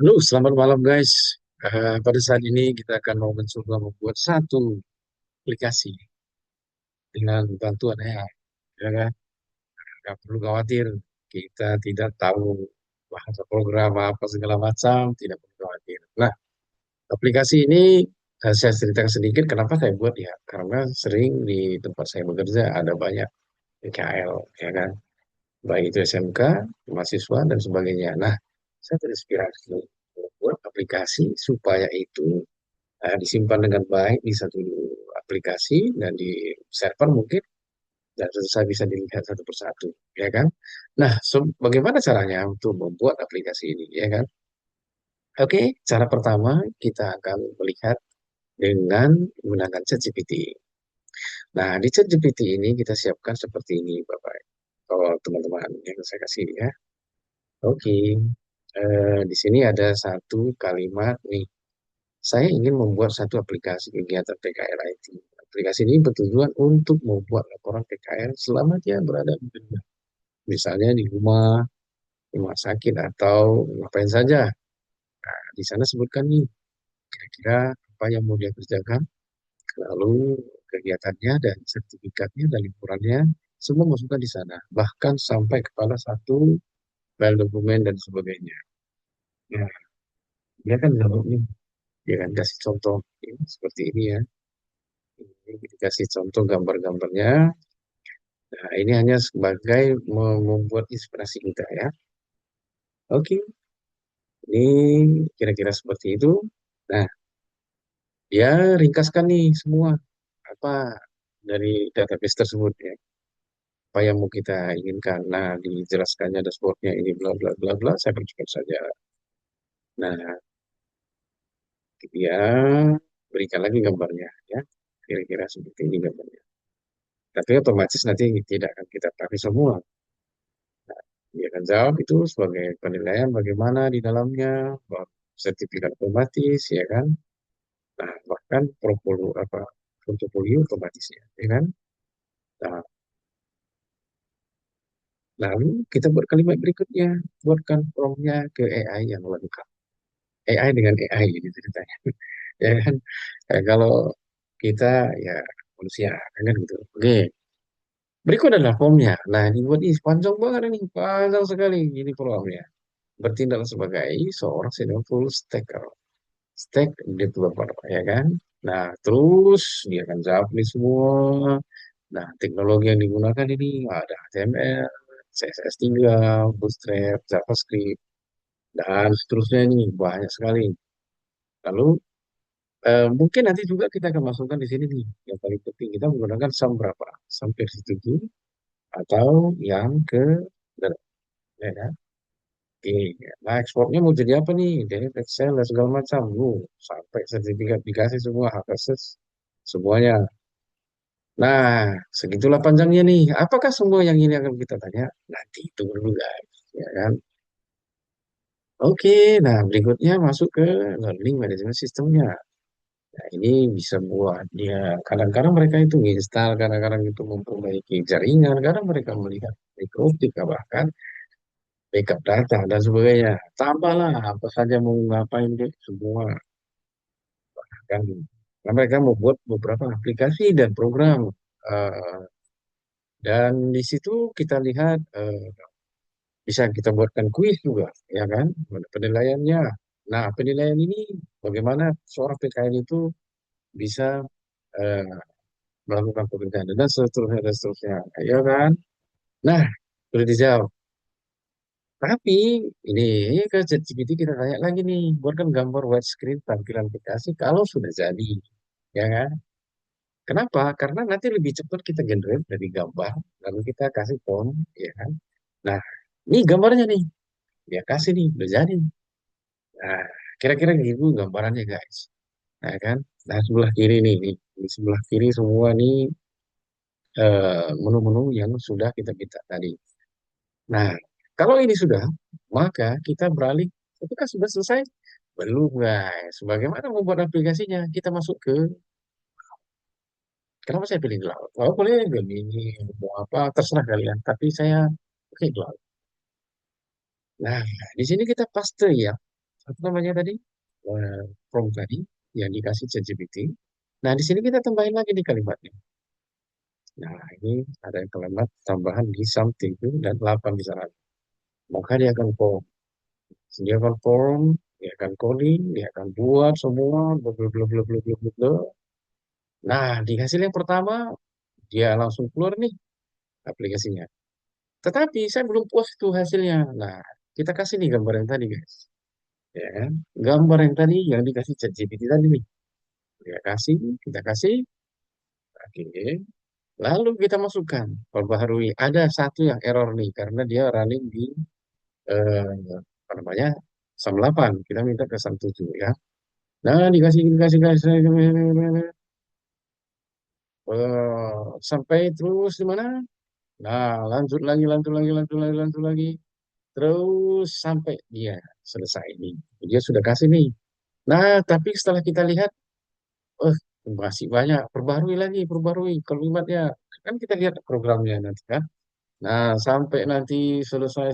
Halo, selamat malam guys. Pada saat ini kita akan mau mencoba membuat satu aplikasi dengan bantuan AI. Ya kan? Nggak perlu khawatir, kita tidak tahu bahasa program apa segala macam, tidak perlu khawatir. Nah, aplikasi ini saya ceritakan sedikit kenapa saya buat ya. Karena sering di tempat saya bekerja ada banyak PKL, ya kan? Baik itu SMK, mahasiswa, dan sebagainya. Nah, saya terinspirasi membuat aplikasi supaya itu disimpan dengan baik di satu aplikasi dan di server mungkin dan tentu saja bisa dilihat satu persatu, ya kan? Nah, bagaimana caranya untuk membuat aplikasi ini, ya kan? Oke, cara pertama kita akan melihat dengan menggunakan ChatGPT. Nah, di ChatGPT ini kita siapkan seperti ini, Bapak. Kalau teman-teman yang saya kasih ya. Oke, di sini ada satu kalimat nih. Saya ingin membuat satu aplikasi kegiatan PKL IT. Aplikasi ini bertujuan untuk membuat laporan PKL selama dia berada di rumah. Misalnya di rumah sakit, atau ngapain saja. Nah, di sana sebutkan nih, kira-kira apa yang mau dia kerjakan, lalu kegiatannya dan sertifikatnya dan liburannya, semua masukkan di sana. Bahkan sampai kepala satu, file dokumen, dan sebagainya. Nah, dia kan jawab nih, dia kan kasih contoh, ya, seperti ini ya. Ini dikasih contoh gambar-gambarnya. Nah, ini hanya sebagai membuat inspirasi kita ya. Oke, ini kira-kira seperti itu. Nah, dia ringkaskan nih semua apa dari database tersebut ya. Apa yang mau kita inginkan. Nah, dijelaskannya dashboardnya ini bla bla bla bla. Saya percepat saja. Nah, dia berikan lagi gambarnya ya. Kira-kira seperti ini gambarnya. Tapi otomatis nanti tidak akan kita pakai semua. Dia akan jawab itu sebagai penilaian bagaimana di dalamnya, sertifikat otomatis, ya kan? Nah, bahkan portofolio otomatisnya, ya kan? Nah, lalu kita buat kalimat berikutnya, buatkan promptnya ke AI yang lengkap. AI dengan AI gitu ceritanya, ya kan? Kalau kita ya manusia, kan gitu. Oke, berikut adalah formnya. Nah, ini buat ini panjang banget ini, panjang sekali ini formnya. Bertindak sebagai seorang senior full stacker. Stack developer, ya kan? Nah, terus dia akan jawab nih semua. Nah, teknologi yang digunakan ini ada HTML, CSS3, Bootstrap, JavaScript, dan seterusnya ini banyak sekali. Lalu mungkin nanti juga kita akan masukkan di sini nih, yang paling penting kita menggunakan SAM berapa? SAM versi 7 atau yang ke 8, ya kan? Oke, nah ekspornya mau jadi apa nih? Jadi Excel dan segala macam. Sampai sertifikat dikasih semua, hak akses semuanya. Nah, segitulah panjangnya nih. Apakah semua yang ini akan kita tanya? Nanti itu dulu guys, ya kan? Oke, nah berikutnya masuk ke learning management systemnya. Nah, ini bisa buat dia. Kadang-kadang mereka itu install, kadang-kadang itu memperbaiki jaringan, kadang mereka melihat mikrotik, bahkan backup data dan sebagainya. Tambahlah apa saja mau ngapain deh semua kan. Nah, mereka membuat beberapa aplikasi dan program. Eh, dan di situ kita lihat bisa kita buatkan kuis juga, ya kan? Penilaiannya. Nah, penilaian ini bagaimana seorang PKN itu bisa eh, melakukan pekerjaan dan seterusnya, ya kan? Nah, sudah dijawab. Tapi ini ke ChatGPT kita tanya lagi nih, buatkan gambar widescreen tampilan aplikasi kalau sudah jadi, ya kan? Kenapa? Karena nanti lebih cepat kita generate dari gambar, lalu kita kasih font, ya kan? Nah, ini gambarnya nih, dia kasih nih, udah jadi. Nah, kira-kira gitu gambarannya guys. Nah kan, nah sebelah kiri nih, di sebelah kiri semua nih menu-menu yang sudah kita minta tadi. Nah, kalau ini sudah, maka kita beralih. Apakah sudah selesai? Belum guys. Bagaimana membuat aplikasinya? Kita masuk ke, kenapa saya pilih cloud? Oh boleh, ini mau apa, terserah kalian. Tapi saya oke cloud. Nah, di sini kita paste ya. apa namanya tadi, eh, prompt tadi yang dikasih ChatGPT. Nah, di sini kita tambahin lagi di kalimatnya. Nah, ini ada kalimat tambahan di something itu dan 8 di sana. Maka dia akan form, dia akan coding, dia akan buat semua, bla bla bla bla bla bla bla, bla. Nah, di hasil yang pertama, dia langsung keluar nih aplikasinya. Tetapi saya belum puas tuh hasilnya. Nah, kita kasih nih gambar yang tadi, guys. Ya kan? Gambar yang tadi yang dikasih ChatGPT tadi nih. Kita kasih, oke. Lalu kita masukkan, perbaharui. Ada satu yang error nih, karena dia running di, apa namanya, SAM 8. Kita minta ke SAM 7 ya. Nah, dikasih, sampai terus di mana? Nah, lanjut lagi. Terus sampai dia selesai nih. Dia sudah kasih nih. Nah, tapi setelah kita lihat, eh, masih banyak. Perbarui kalimatnya. Kan kita lihat programnya nanti kan. Nah, sampai nanti selesai,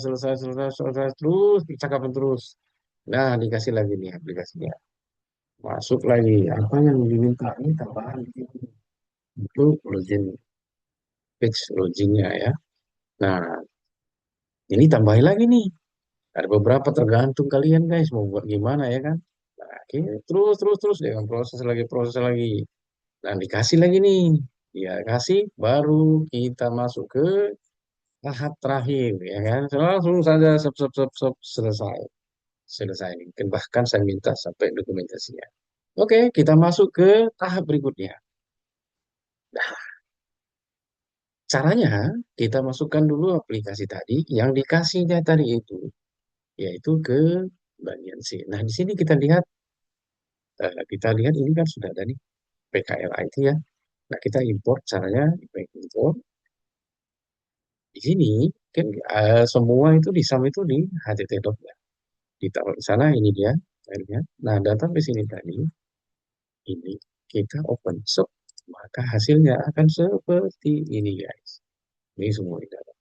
terus percakapan terus. Nah, dikasih lagi nih aplikasinya. Masuk lagi. Apa yang diminta ini tambahan di sini. Itu login, page loginnya ya. Nah, ini tambahin lagi nih. Ada beberapa tergantung kalian guys mau buat gimana ya kan. Nah, oke, terus dengan proses lagi. Nah, dikasih lagi nih. Ya, kasih baru kita masuk ke tahap terakhir ya kan. Langsung saja selesai. Selesai. Mungkin bahkan saya minta sampai dokumentasinya. Oke, kita masuk ke tahap berikutnya. Nah, caranya kita masukkan dulu aplikasi tadi yang dikasihnya tadi itu, yaitu ke bagian C. Nah, di sini kita lihat ini kan sudah ada nih PKLIT ya. Nah, kita import caranya import di sini kan, semua itu di SAM itu di HTTP ya. Ditaruh di sana ini dia filenya. Nah, database ini tadi ini kita open source maka hasilnya akan seperti ini guys. Ini semua di dalam.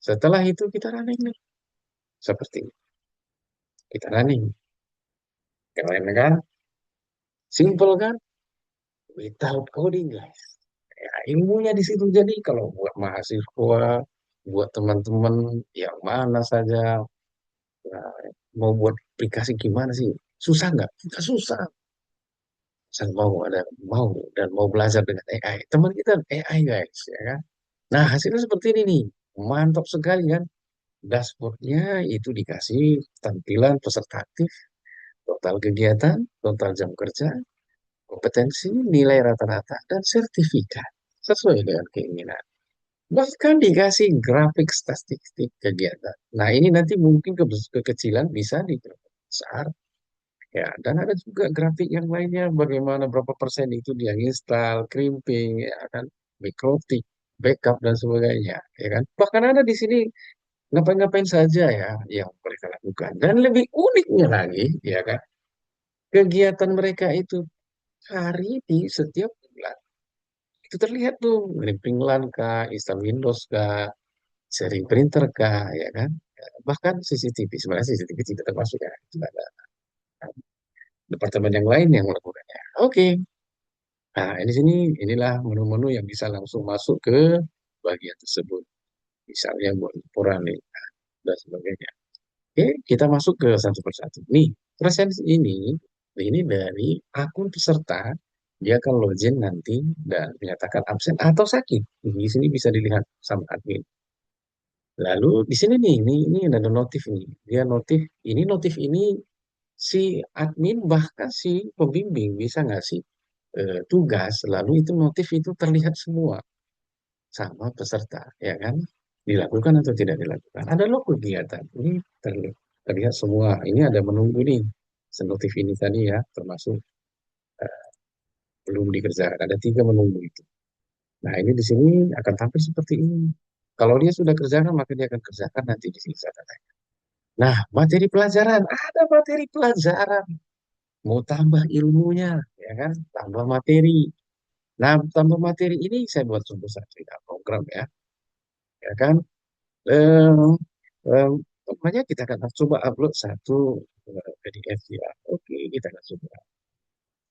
Setelah itu kita running nih seperti ini. Kita running. Keren kan? Simple kan? Without coding guys. Ya, ilmunya di situ. Jadi kalau buat mahasiswa, buat teman-teman yang mana saja, nah, mau buat aplikasi gimana sih? Susah nggak? Nggak susah. Saya mau dan mau belajar dengan AI. Teman kita AI guys, ya kan? Nah hasilnya seperti ini nih, mantap sekali kan? Dashboardnya itu dikasih tampilan peserta aktif, total kegiatan, total jam kerja, kompetensi, nilai rata-rata, dan sertifikat sesuai dengan keinginan. Bahkan dikasih grafik statistik kegiatan. Nah, ini nanti mungkin kekecilan bisa dibesar. Ya, dan ada juga grafik yang lainnya, bagaimana berapa persen itu dia install, crimping, ya kan, mikrotik, backup, dan sebagainya. Ya kan? Bahkan ada di sini ngapain-ngapain saja ya yang mereka lakukan. Dan lebih uniknya lagi, ya kan, kegiatan mereka itu hari di setiap bulan. Itu terlihat tuh, crimping LAN kah, install Windows kah, sharing printer kah, ya kan? Bahkan CCTV, sebenarnya CCTV tidak termasuk ya, itu ada departemen yang lain yang melakukannya. Oke, nah ini sini inilah menu-menu yang bisa langsung masuk ke bagian tersebut. Misalnya buat laporan nih dan sebagainya. Oke, kita masuk ke satu persatu. Nih, presence ini dari akun peserta, dia akan login nanti dan menyatakan absen atau sakit. Di sini bisa dilihat sama admin. Lalu di sini nih, ini ada notif nih. Dia notif ini si admin bahkan si pembimbing bisa nggak sih tugas, lalu itu notif itu terlihat semua sama peserta, ya kan? Dilakukan atau tidak dilakukan. Ada loh kegiatan, ini terlihat semua. Ini ada menunggu nih, notif ini tadi ya, termasuk eh, belum dikerjakan. Ada 3 menunggu itu. Nah ini di sini akan tampil seperti ini. Kalau dia sudah kerjakan, maka dia akan kerjakan nanti di sini saya katakan. Nah, materi pelajaran, ada materi pelajaran. Mau tambah ilmunya, ya kan? Tambah materi. Nah, tambah materi ini saya buat satu program ya, ya kan? Eh, eh, Makanya kita akan coba upload satu PDF ya. Oke, kita akan coba.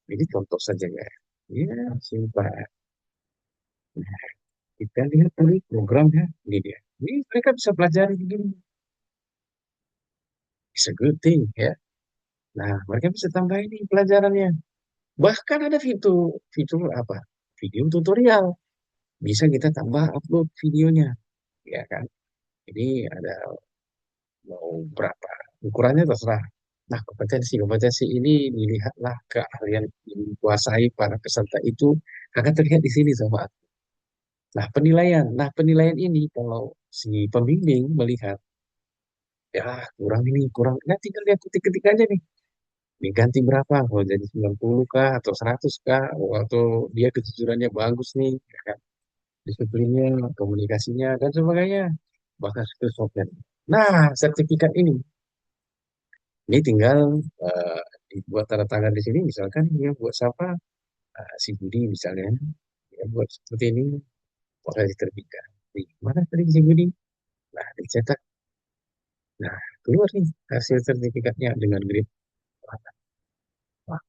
Ini contoh saja ya. Ya, simpel. Nah, kita lihat tadi programnya. Ini dia. Ini mereka bisa pelajari begini. It's a good thing ya. Nah, mereka bisa tambah ini pelajarannya. Bahkan ada fitur, fitur apa? Video tutorial. Bisa kita tambah upload videonya. Ya kan? Ini ada mau berapa? Ukurannya terserah. Nah, kompetensi ini dilihatlah keahlian yang dikuasai para peserta itu akan terlihat di sini sama aku. Nah, penilaian. Nah, penilaian ini kalau si pembimbing melihat, ya kurang ini, kurang. Nah, tinggal lihat ketik-ketik aja nih. Diganti berapa? Oh, jadi 90 kah? Atau 100 kah? Oh, atau dia kejujurannya bagus nih. Ya kan? Disiplinnya, komunikasinya, dan sebagainya. Bahkan skillsnya. Nah, sertifikat ini tinggal eh, dibuat tanda tangan di sini. Misalkan dia buat siapa? Si Budi misalnya. Dia buat seperti ini. Maka diterbitkan. Di mana tadi si Budi? Nah, dicetak. Nah, keluar nih hasil sertifikatnya dengan grade. Wah,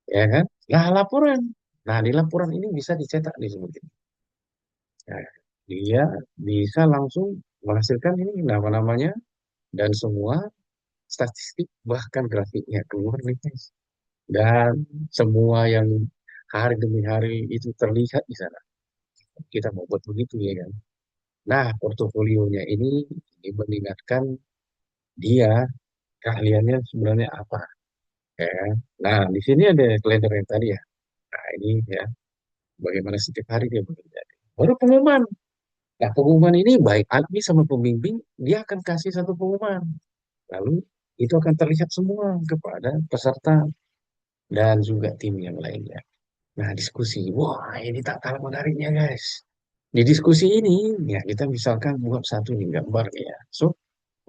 ya kan? Nah, laporan. Nah, di laporan ini bisa dicetak di sini. Nah, dia bisa langsung menghasilkan ini nama-namanya dan semua statistik bahkan grafiknya keluar nih guys. Dan semua yang hari demi hari itu terlihat di sana. Kita mau buat begitu ya kan. Nah, portofolionya ini mengingatkan dia keahliannya sebenarnya apa ya kan. Nah, di sini ada kalender yang tadi ya. Nah, ini ya bagaimana setiap hari dia bekerja. Baru pengumuman. Nah, pengumuman ini baik admin sama pembimbing, dia akan kasih satu pengumuman. Lalu itu akan terlihat semua kepada peserta dan juga tim yang lainnya. Nah, diskusi. Wah, ini tak kalah menariknya, guys. Di diskusi ini, ya kita misalkan buat satu nih gambar ya. So,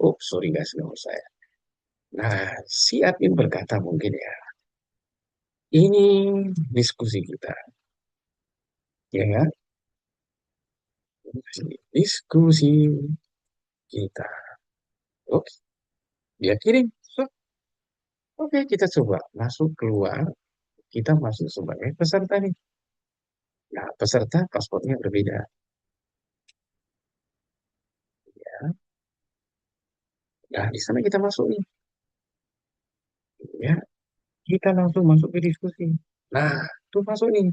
oh sorry guys, nggak saya. Nah, si admin berkata mungkin ya, ini diskusi kita, ya kan? Diskusi kita. Oke, dia kirim. So, oke, kita coba masuk keluar. Kita masuk sebagai peserta nih. Nah, peserta paspornya berbeda. Ya. Nah, di sana kita masuk nih. Ya, kita langsung masuk ke diskusi. Nah, tuh masuk nih.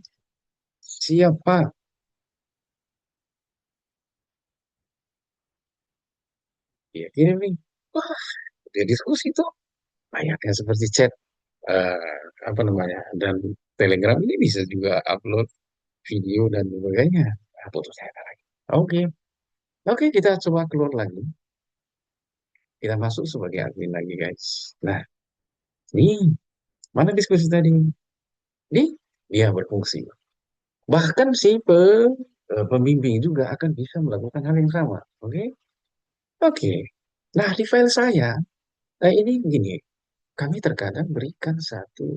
Siapa? Dia kirim nih. Wah, dia diskusi tuh. Layaknya seperti chat, apa namanya, dan Telegram ini bisa juga upload video dan sebagainya. Nah, putus saya lagi. Oke, oke kita coba keluar lagi. Kita masuk sebagai admin lagi, guys. Nah, ini mana diskusi tadi? Ini dia berfungsi. Bahkan si pembimbing juga akan bisa melakukan hal yang sama. Oke, oke. Nah, di file saya, ini begini. Kami terkadang berikan satu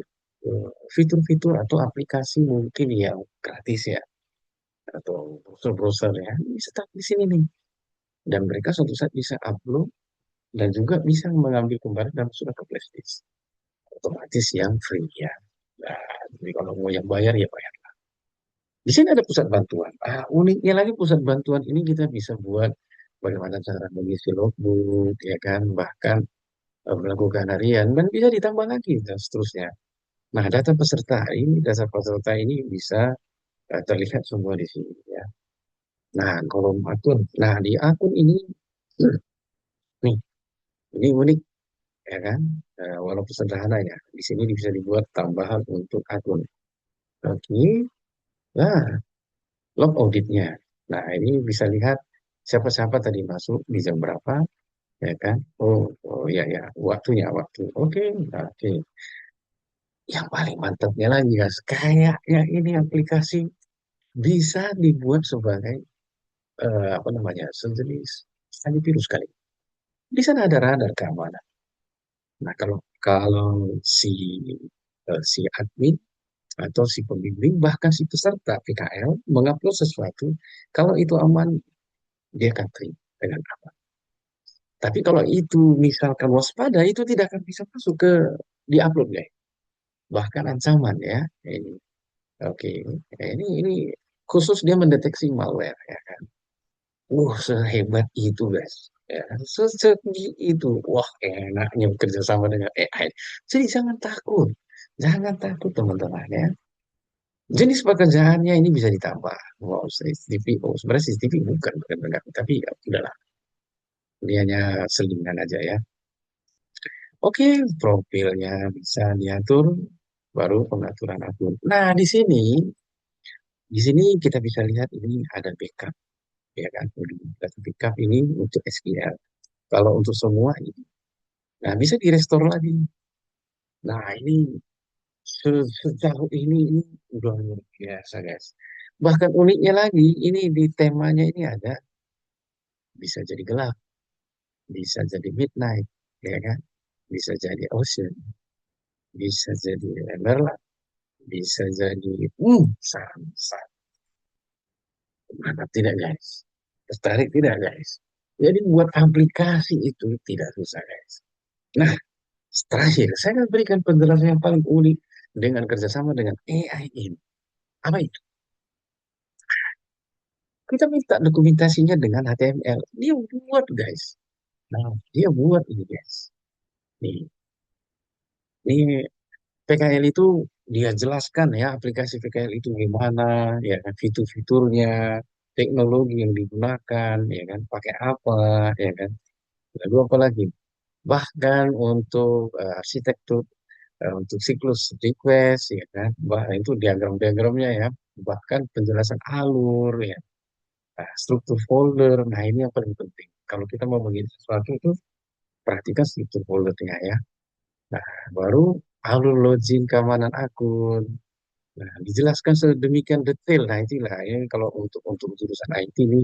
fitur-fitur atau aplikasi mungkin yang gratis ya, atau browser-browser ya, bisa taruh di sini nih. Dan mereka suatu saat bisa upload dan juga bisa mengambil kembali dan sudah ke flashdisk. Otomatis yang free ya. Nah, jadi kalau mau yang bayar ya bayar. Di sini ada pusat bantuan. Uniknya lagi pusat bantuan ini kita bisa buat bagaimana cara mengisi logbook, ya kan, bahkan melakukan harian dan bisa ditambah lagi dan seterusnya. Nah, data peserta ini bisa terlihat semua di sini ya. Nah, kolom akun. Nah, di akun ini nih, ini unik ya kan? Walaupun sederhana ya. Di sini bisa dibuat tambahan untuk akun. Oke. Nah, log auditnya. Nah, ini bisa lihat siapa-siapa tadi masuk di jam berapa ya kan? Oh, oh ya ya, waktu. Oke, oke. Yang paling mantapnya lagi guys, kayaknya ini aplikasi bisa dibuat sebagai apa namanya sejenis antivirus kali. Di sana ada radar keamanan. Nah kalau kalau si si admin atau si pembimbing bahkan si peserta PKL mengupload sesuatu, kalau itu aman dia akan terima dengan aman. Tapi kalau itu misalkan waspada, itu tidak akan bisa masuk ke diupload guys. Bahkan ancaman ya. Ini, oke, ini khusus dia mendeteksi malware ya kan. Sehebat itu guys. Ya, sesegi itu. Wah, enaknya bekerja sama dengan AI. Jadi jangan takut. Jangan takut teman-teman ya. Jenis pekerjaannya ini bisa ditambah. Wow, CCTV. Oh, sebenarnya CCTV bukan pengganggu. Tapi ya udahlah. Dia hanya selingan aja ya. Oke, profilnya bisa diatur. Baru pengaturan akun. Nah, di sini kita bisa lihat ini ada backup. Ya kan, backup ini untuk SQL. Kalau untuk semua ini, nah bisa di restore lagi. Nah ini sejauh ini udah luar biasa guys. Bahkan uniknya lagi, ini di temanya ini ada bisa jadi gelap, bisa jadi midnight, ya kan? Bisa jadi ocean, bisa jadi emerald, bisa jadi sunset. Mantap tidak guys? Tertarik tidak guys? Jadi buat aplikasi itu tidak susah guys. Nah, terakhir, saya akan berikan penjelasan yang paling unik dengan kerjasama dengan AI ini. Apa itu? Kita minta dokumentasinya dengan HTML. Dia buat, guys. Nah, dia buat ini, guys. Nih, nih PKL itu dia jelaskan ya aplikasi PKL itu gimana, ya kan fitur-fiturnya, teknologi yang digunakan, ya kan pakai apa, ya kan. Lalu apa lagi? Bahkan untuk arsitektur, untuk siklus request, ya kan. Itu diagram-diagramnya ya. Bahkan penjelasan alur, ya. Nah, struktur folder. Nah, ini yang paling penting. Kalau kita mau begini sesuatu itu, perhatikan struktur foldernya ya. Nah, baru alur login keamanan akun. Nah, dijelaskan sedemikian detail. Nah, itulah ya kalau untuk jurusan IT ini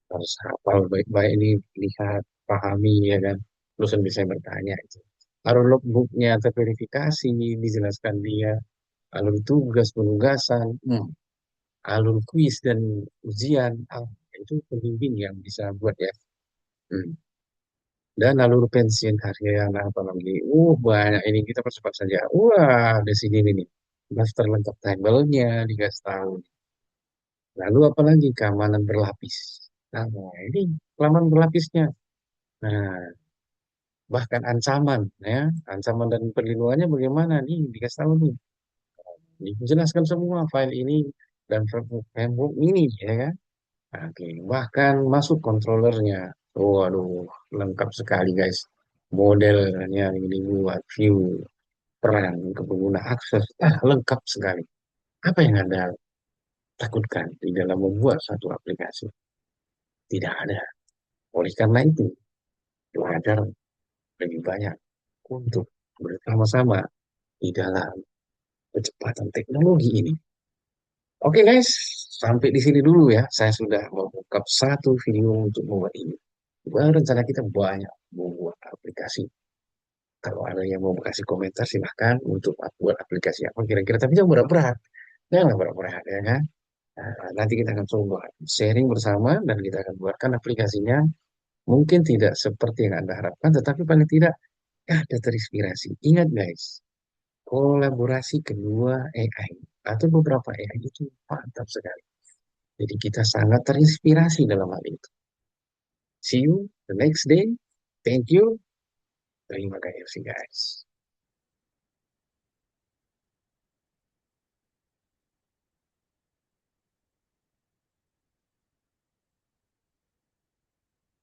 harus hafal baik-baik ini lihat, pahami ya kan. Terus bisa bertanya itu. Alur logbooknya terverifikasi, dijelaskan dia. Alur tugas penugasan, alur kuis dan ujian. Itu pembimbing yang bisa buat ya. Hmm. Dan alur pensiun harian apa lagi? Banyak ini kita percepat saja. Ada sini nih. Daftar lengkap tabelnya dikasih tahu. Lalu apalagi keamanan berlapis. Nah, ini keamanan berlapisnya. Nah, bahkan ancaman ya, ancaman dan perlindungannya bagaimana nih dikasih tahu nih. Dijelaskan semua file ini dan framework ini ya kan. Oke, bahkan masuk controllernya. Waduh, lengkap sekali guys. Modelnya ini buat view peran ke pengguna akses. Lengkap sekali. Apa yang Anda takutkan di dalam membuat satu aplikasi? Tidak ada. Oleh karena itu, belajar lebih banyak untuk bersama-sama di dalam kecepatan teknologi ini. Oke guys, sampai di sini dulu ya. Saya sudah membuka satu video untuk membuat ini. Rencana kita banyak membuat aplikasi. Kalau ada yang mau kasih komentar silahkan untuk buat aplikasi apa kira-kira. Tapi jangan berat-berat. Jangan berat-berat ya kan. Nanti kita akan coba sharing bersama dan kita akan buatkan aplikasinya. Mungkin tidak seperti yang Anda harapkan, tetapi paling tidak ada terinspirasi. Ingat guys, kolaborasi kedua AI atau beberapa AI itu mantap sekali. Jadi kita sangat terinspirasi dalam hal itu. See you the next day. Thank you. Terima kasih guys.